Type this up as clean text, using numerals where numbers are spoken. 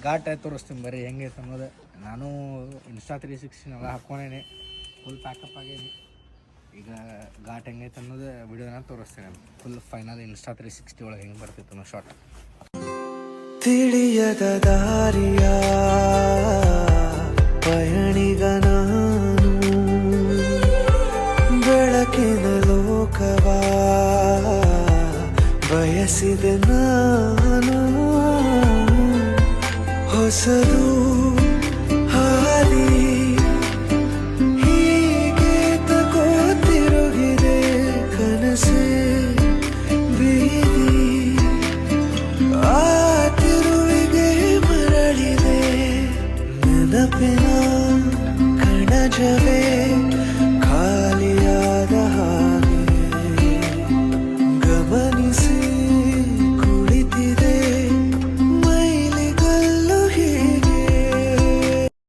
ಘಾಟ್ ತೋರಿಸ್ತೀನಿ ಬರ್ರಿ ಹೆಂಗೈತೆ ಅನ್ನೋದು. ನಾನು ಇನ್ಸ್ಟಾ 360 ಎಲ್ಲ ಹಾಕ್ಕೊಂಡೇನೆ, ಫುಲ್ ಪ್ಯಾಕಪ್ ಆಗೇನಿ. ಈಗ ಘಾಟ್ ಹೆಂಗೈತೆ ಅನ್ನೋದು ವಿಡಿಯೋನ ತೋರಿಸ್ತೇನೆ. ಫುಲ್ ಫೈನಲ್ ಇನ್ಸ್ಟಾ 360 ಒಳಗೆ ಹೆಂಗೆ ಬರ್ತಿತ್ತು ಅನ್ನೋ ಶಾರ್ಟ್. ತಿಳಿಯದ ದಾರಿಯ ಪಯಣಿಗ ನಾನು, ಬೆಳಕಿನ ಲೋಕವ ಬಯಸಿದೆ ನಾನು. ಹೊಸದು ಹಾದಿ ಹೀಗೆ ತಗೋತಿರುಗಿದೆ, ಕನಸೇ ಬೀದಿ ಆ ತಿರುವಿಗೆ ಮರಳಿದೆ. ನೆನಪಿನ ಕಣಜವೇ